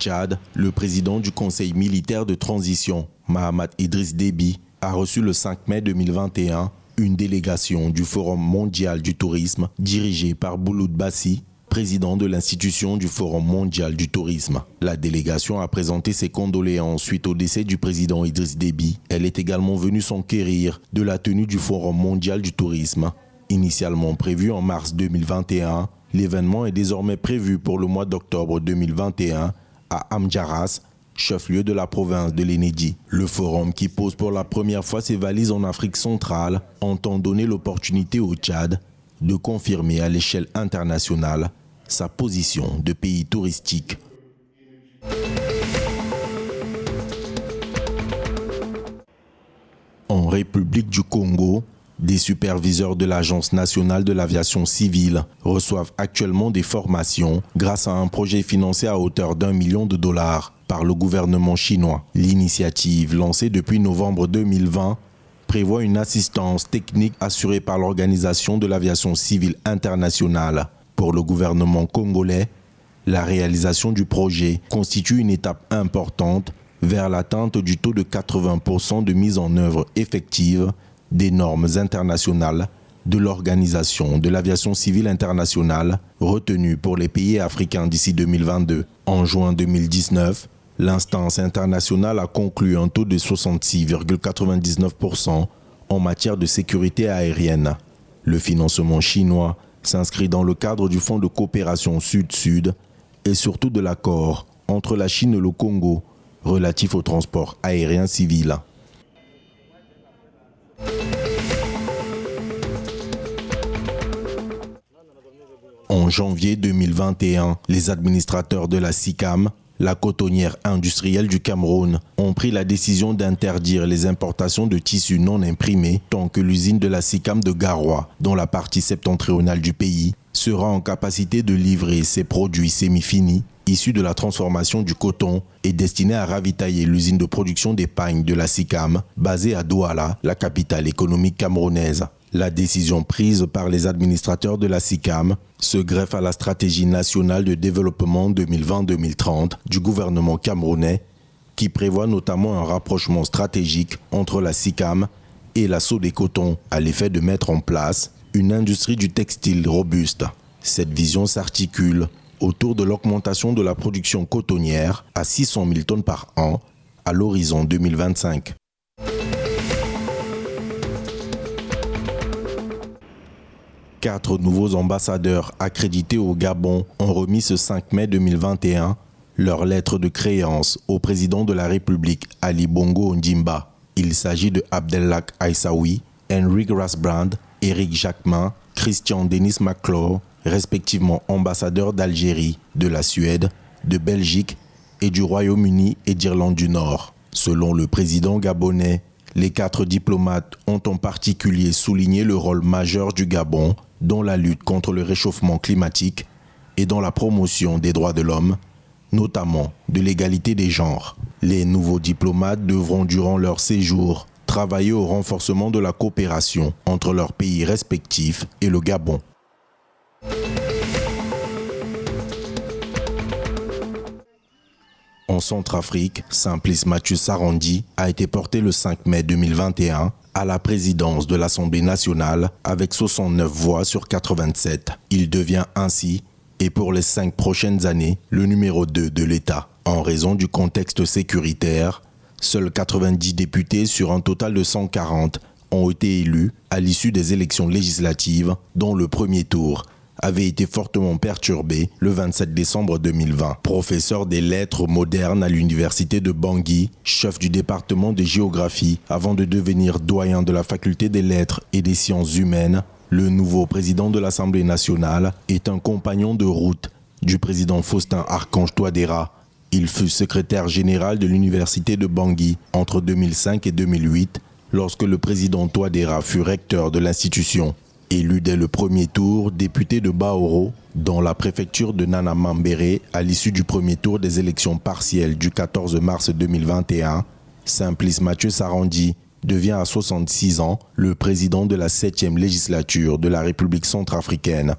Tchad, le président du Conseil militaire de transition, Mahamat Idriss Déby, a reçu le 5 mai 2021 une délégation du Forum mondial du tourisme dirigée par Bouloud Bassi, président de l'institution du Forum mondial du tourisme. La délégation a présenté ses condoléances suite au décès du président Idriss Déby. Elle est également venue s'enquérir de la tenue du Forum mondial du tourisme. Initialement prévu en mars 2021, l'événement est désormais prévu pour le mois d'octobre 2021 à Amdjaras, chef-lieu de la province de l'Enedi. Le forum, qui pose pour la première fois ses valises en Afrique centrale, entend donner l'opportunité au Tchad de confirmer à l'échelle internationale sa position de pays touristique. En République du Congo, des superviseurs de l'Agence nationale de l'aviation civile reçoivent actuellement des formations grâce à un projet financé à hauteur d'$1 million par le gouvernement chinois. L'initiative, lancée depuis novembre 2020, prévoit une assistance technique assurée par l'Organisation de l'aviation civile internationale. Pour le gouvernement congolais, la réalisation du projet constitue une étape importante vers l'atteinte du taux de 80% de mise en œuvre effective des normes internationales de l'Organisation de l'aviation civile internationale retenues pour les pays africains d'ici 2022. En juin 2019, l'instance internationale a conclu un taux de 66,99% en matière de sécurité aérienne. Le financement chinois s'inscrit dans le cadre du Fonds de coopération Sud-Sud et surtout de l'accord entre la Chine et le Congo relatif au transport aérien civil. En janvier 2021, les administrateurs de la SICAM, la cotonnière industrielle du Cameroun, ont pris la décision d'interdire les importations de tissus non imprimés tant que l'usine de la SICAM de Garoua, dans la partie septentrionale du pays, sera en capacité de livrer ses produits semi-finis issus de la transformation du coton et destinés à ravitailler l'usine de production d'épargne de la SICAM, basée à Douala, la capitale économique camerounaise. La décision prise par les administrateurs de la SICAM se greffe à la stratégie nationale de développement 2020-2030 du gouvernement camerounais, qui prévoit notamment un rapprochement stratégique entre la SICAM et la Sodécoton à l'effet de mettre en place une industrie du textile robuste. Cette vision s'articule autour de l'augmentation de la production cotonnière à 600 000 tonnes par an à l'horizon 2025. Quatre nouveaux ambassadeurs accrédités au Gabon ont remis ce 5 mai 2021 leur lettre de créance au président de la République, Ali Bongo Ondimba. Il s'agit de Abdellah Aissaoui, Henrik Rasbrand, Éric Jacquemin, Christian Denis McClure, respectivement ambassadeurs d'Algérie, de la Suède, de Belgique et du Royaume-Uni et d'Irlande du Nord. Selon le président gabonais, les 4 diplomates ont en particulier souligné le rôle majeur du Gabon dans la lutte contre le réchauffement climatique et dans la promotion des droits de l'homme, notamment de l'égalité des genres. Les nouveaux diplomates devront durant leur séjour travailler au renforcement de la coopération entre leurs pays respectifs et le Gabon. En Centrafrique, Simplice Mathieu Sarandi a été porté le 5 mai 2021 à la présidence de l'Assemblée nationale avec 69 voix sur 87. Il devient ainsi, et pour les 5 prochaines années, le numéro 2 de l'État. En raison du contexte sécuritaire, seuls 90 députés sur un total de 140 ont été élus à l'issue des élections législatives, dont le premier tour avait été fortement perturbé le 27 décembre 2020. Professeur des lettres modernes à l'université de Bangui, chef du département de géographie avant de devenir doyen de la faculté des lettres et des sciences humaines, le nouveau président de l'Assemblée nationale est un compagnon de route du président Faustin Archange Touadéra. Il fut secrétaire général de l'université de Bangui entre 2005 et 2008 lorsque le président Touadéra fut recteur de l'institution. Élu dès le premier tour, député de Baoro, dans la préfecture de Nana Mambéré, à l'issue du premier tour des élections partielles du 14 mars 2021, Simplice Mathieu Sarandi devient à 66 ans le président de la 7e législature de la République centrafricaine.